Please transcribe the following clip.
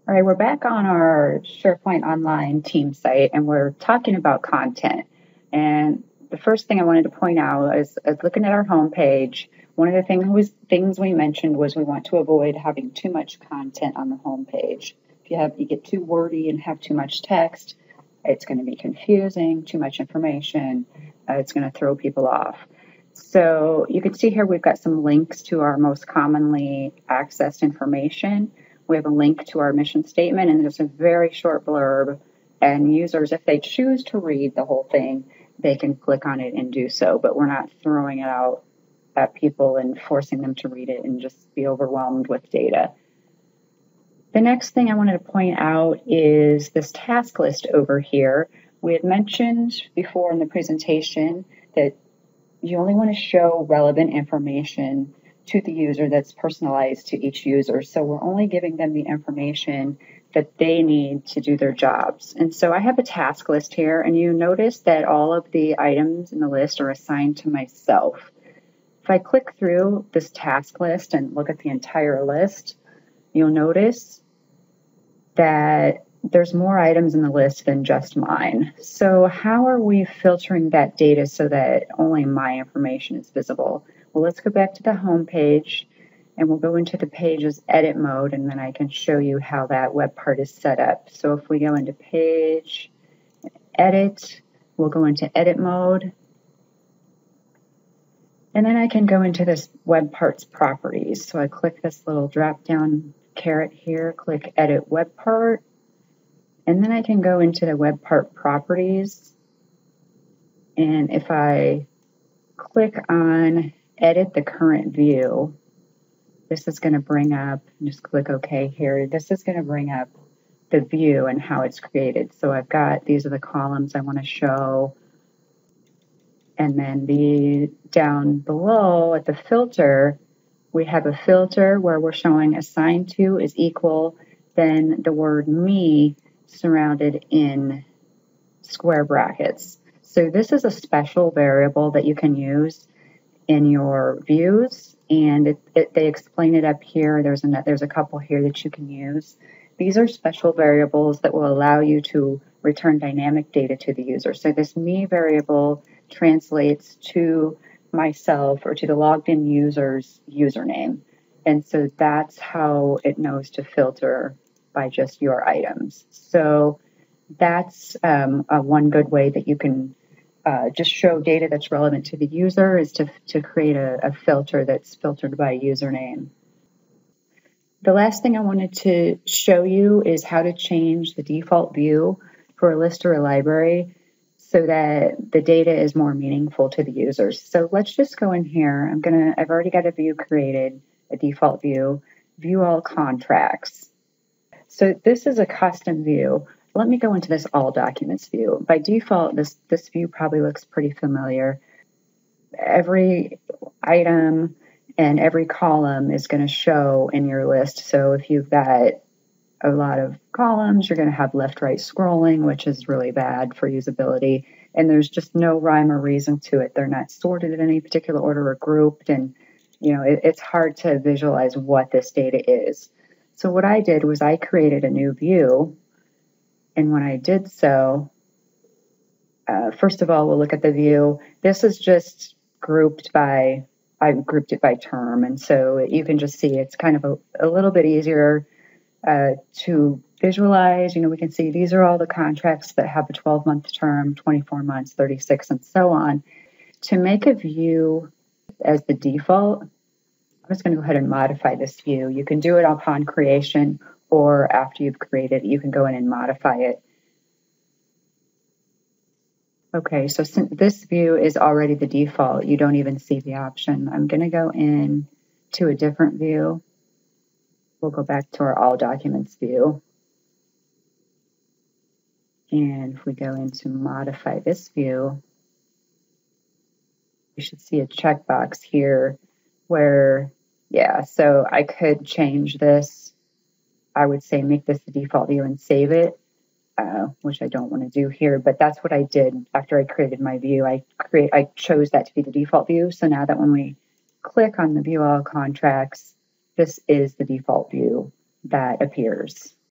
All right, we're back on our SharePoint Online team site, and we're talking about content. And the first thing I wanted to point out is looking at our homepage. One of the things we mentioned was we want to avoid having too much content on the homepage. If you get too wordy and have too much text, it's going to be confusing. Too much information, it's going to throw people off. So you can see here we've got some links to our most commonly accessed information. We have a link to our mission statement and just a very short blurb. And users, if they choose to read the whole thing, they can click on it and do so. But we're not throwing it out at people and forcing them to read it and just be overwhelmed with data. The next thing I wanted to point out is this task list over here. We had mentioned before in the presentation that you only want to show relevant information to the user that's personalized to each user. So we're only giving them the information that they need to do their jobs. And so I have a task list here, and you notice that all of the items in the list are assigned to myself. If I click through this task list and look at the entire list, you'll notice that there's more items in the list than just mine. So how are we filtering that data so that only my information is visible? Well, let's go back to the home page and we'll go into the page's edit mode, and then I can show you how that web part is set up. So if we go into page, edit, we'll go into edit mode. And then I can go into this web part's properties. So I click this little drop down caret here, click edit web part. And then I can go into the web part properties. And if I click on edit the current view, this is going to bring up, just click OK here. This is going to bring up the view and how it's created. So I've got, these are the columns I want to show. And then down below at the filter, we have a filter where we're showing assigned to is equal, then the word me surrounded in square brackets. So this is a special variable that you can use in your views, and they explain it up here. There's a couple here that you can use. These are special variables that will allow you to return dynamic data to the user. So this me variable translates to myself or to the logged in user's username. And so that's how it knows to filter by just your items. So that's one good way that you can just show data that's relevant to the user is to create a filter that's filtered by username. The last thing I wanted to show you is how to change the default view for a list or a library so that the data is more meaningful to the users. So let's just go in here. I've already got a view created, a default view all contracts. So this is a custom view. Let me go into this all documents view. By default, this view probably looks pretty familiar. Every item and every column is going to show in your list. So if you've got a lot of columns, you're going to have left-right scrolling, which is really bad for usability. And there's just no rhyme or reason to it. They're not sorted in any particular order or grouped. And, it's hard to visualize what this data is. So what I did was I created a new view. And when I did so, first of all, we'll look at the view. This is just I grouped it by term. And so you can just see it's kind of a little bit easier to visualize. We can see these are all the contracts that have a 12-month term, 24 months, 36, and so on. To make a view as the default, I'm just going to go ahead and modify this view. You can do it upon creation, or after you've created it, you can go in and modify it. Okay, so since this view is already the default, you don't even see the option. I'm going to go in to a different view. We'll go back to our all documents view. And if we go into modify this view, you should see a checkbox here where, so I could change this. I would say make this the default view and save it, which I don't want to do here, but that's what I did after I created my view. I chose that to be the default view. So now that when we click on the view all contracts, this is the default view that appears.